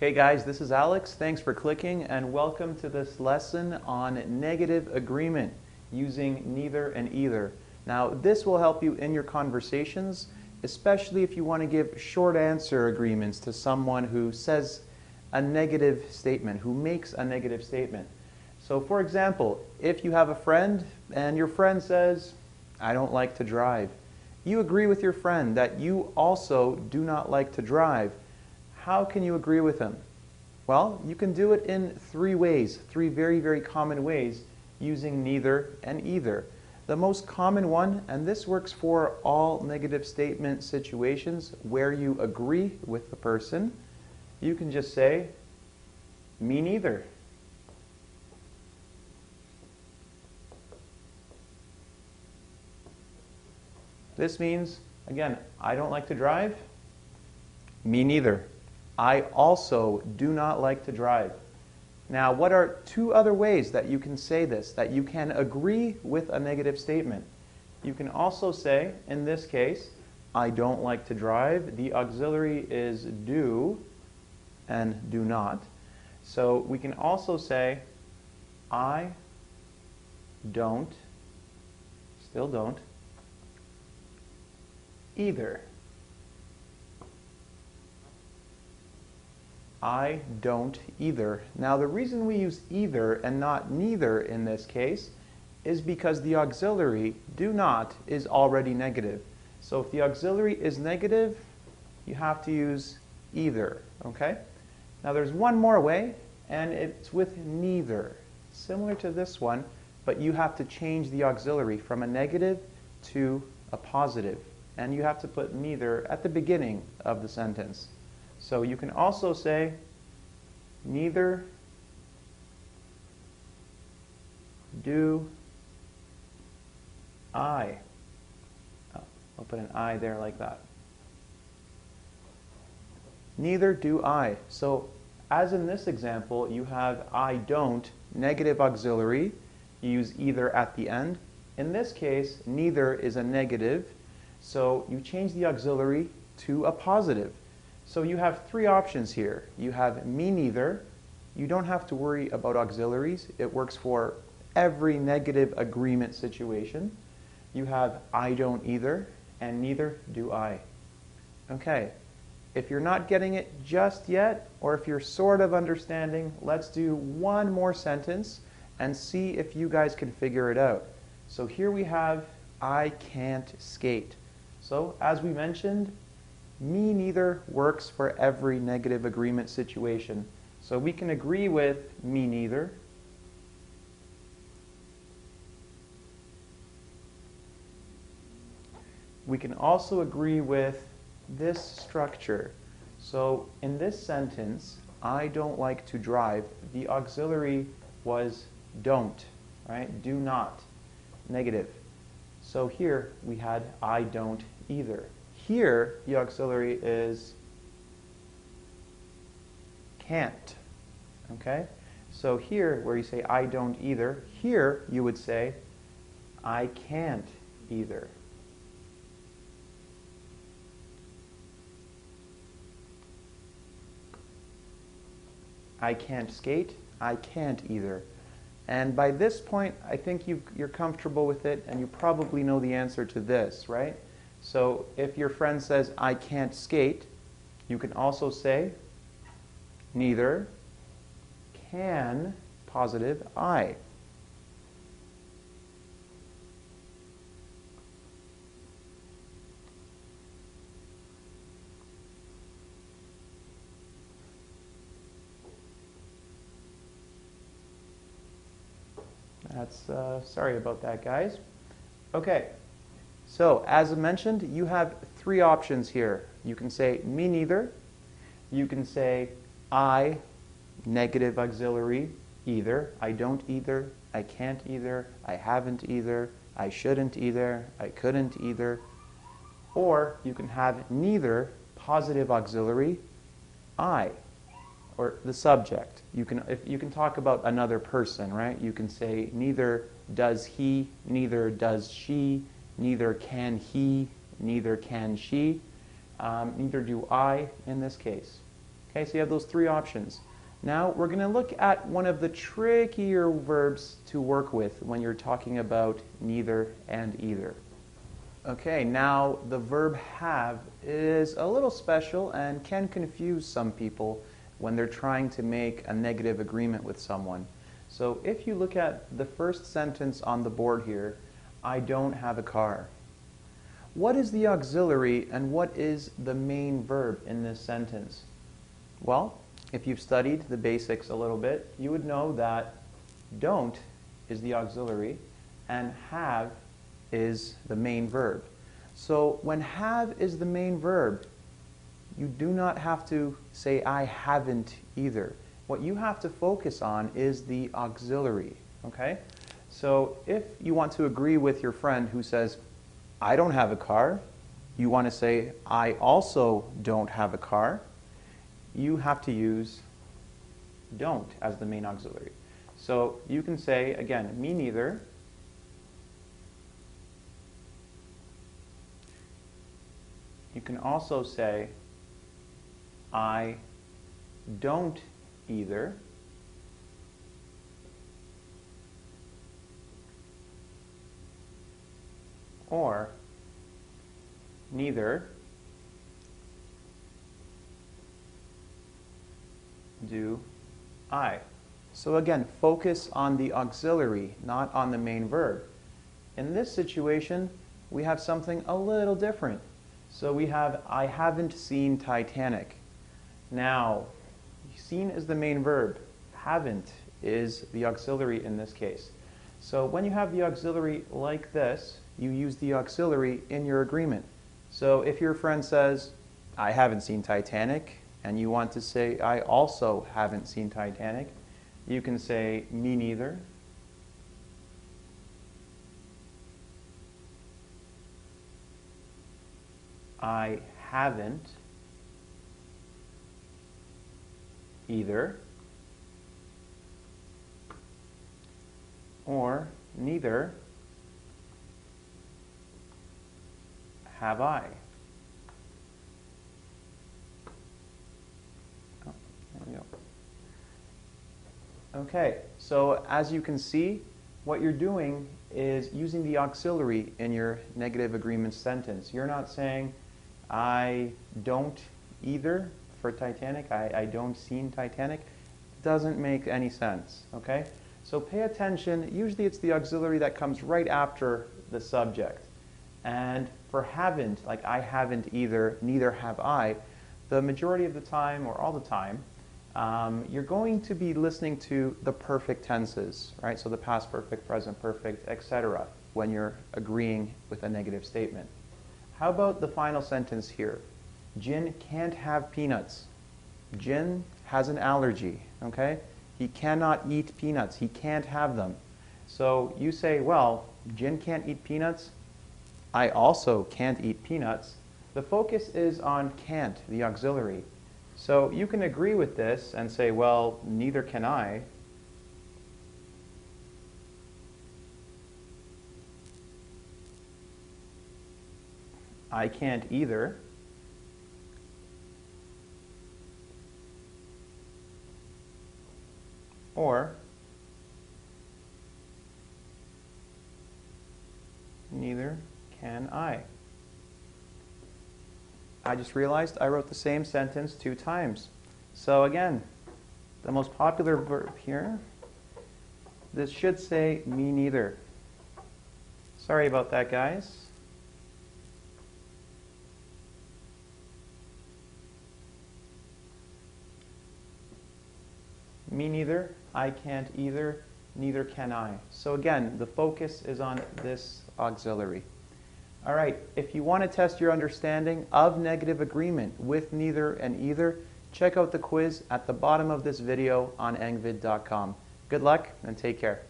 Hey guys, this is Alex. Thanks for clicking and welcome to this lesson on negative agreement using neither and either. Now this will help you in your conversations, especially if you want to give short answer agreements to someone who says a negative statement, who makes a negative statement. So for example, if you have a friend and your friend says, "I don't like to drive," you agree with your friend that you also do not like to drive. How can you agree with him? Well, you can do it in three ways, three very, very common ways using neither and either. The most common one, and this works for all negative statement situations where you agree with the person, you can just say, "Me neither." This means, again, I don't like to drive. Me neither. I also do not like to drive. Now, what are two other ways that you can say this, that you can agree with a negative statement? You can also say, in this case, I don't like to drive. The auxiliary is do and do not. So we can also say, I don't, still don't, either. I don't either. Now the reason we use either and not neither in this case is because the auxiliary do not is already negative. So if the auxiliary is negative, you have to use either, okay? Now there's one more way, and it's with neither. Similar to this one, but you have to change the auxiliary from a negative to a positive. And you have to put neither at the beginning of the sentence. So you can also say, neither do I. I'll put an I there like that. Neither do I. So as in this example, you have I don't, negative auxiliary. You use either at the end. In this case, neither is a negative. So you change the auxiliary to a positive. So you have three options here. You have me neither. You don't have to worry about auxiliaries. It works for every negative agreement situation. You have I don't either, and neither do I. Okay, if you're not getting it just yet, or if you're sort of understanding, let's do one more sentence and see if you guys can figure it out. So here we have I can't skate. So as we mentioned, me neither works for every negative agreement situation. So we can agree with me neither. We can also agree with this structure. So in this sentence, I don't like to drive, the auxiliary was don't, right? Do not, negative. So here we had I don't either. Here, the auxiliary is can't, okay? So here, where you say I don't either, here you would say I can't either. I can't skate, I can't either. And by this point, I think you're comfortable with it, and you probably know the answer to this, right? So if your friend says, I can't skate, you can also say, neither can, positive, I. That's, sorry about that, guys. Okay. So, as I mentioned, you have three options here. You can say me neither. You can say I, negative auxiliary, either. I don't either. I can't either. I haven't either. I shouldn't either. I couldn't either. Or you can have neither, positive auxiliary, I, or the subject. You can talk about another person, right? You can say neither does he, neither does she, neither can he, neither can she, neither do I in this case. Okay, so you have those three options. Now we're going to look at one of the trickier verbs to work with when you're talking about neither and either. Okay, now the verb have is a little special and can confuse some people when they're trying to make a negative agreement with someone. So if you look at the first sentence on the board here, I don't have a car. What is the auxiliary and what is the main verb in this sentence? Well, if you've studied the basics a little bit, you would know that don't is the auxiliary and have is the main verb. So when have is the main verb, you do not have to say I haven't either. What you have to focus on is the auxiliary, okay? So if you want to agree with your friend who says, I don't have a car, you want to say, I also don't have a car, you have to use don't as the main auxiliary. So you can say, again, me neither. You can also say, I don't either. Or neither do I. So again, focus on the auxiliary, not on the main verb. In this situation, we have something a little different. So we have, I haven't seen Titanic. Now, seen is the main verb. Haven't is the auxiliary in this case. So when you have the auxiliary like this, you use the auxiliary in your agreement. So if your friend says, I haven't seen Titanic, and you want to say, I also haven't seen Titanic, you can say, me neither. I haven't either. Or neither have I. Oh, there we go. Okay, so as you can see, what you're doing is using the auxiliary in your negative agreement sentence. You're not saying, I don't either for Titanic, I don't seen Titanic. It doesn't make any sense, okay? So pay attention. Usually it's the auxiliary that comes right after the subject. And for haven't, like I haven't either, neither have I, the majority of the time or all the time, you're going to be listening to the perfect tenses, right? So the past perfect, present perfect, etc. when you're agreeing with a negative statement. How about the final sentence here? Jin can't have peanuts. Jin has an allergy, okay? He cannot eat peanuts. He can't have them. So you say, well, Jin can't eat peanuts. I also can't eat peanuts. The focus is on can't, the auxiliary. So you can agree with this and say, well, neither can I. I can't either. Or neither can I. I just realized I wrote the same sentence 2 times. So again, the most popular verb here, this should say me neither. Sorry about that, guys. Me neither, I can't either, neither can I. So again, the focus is on this auxiliary. All right, if you want to test your understanding of negative agreement with neither and either, check out the quiz at the bottom of this video on engvid.com. Good luck and take care.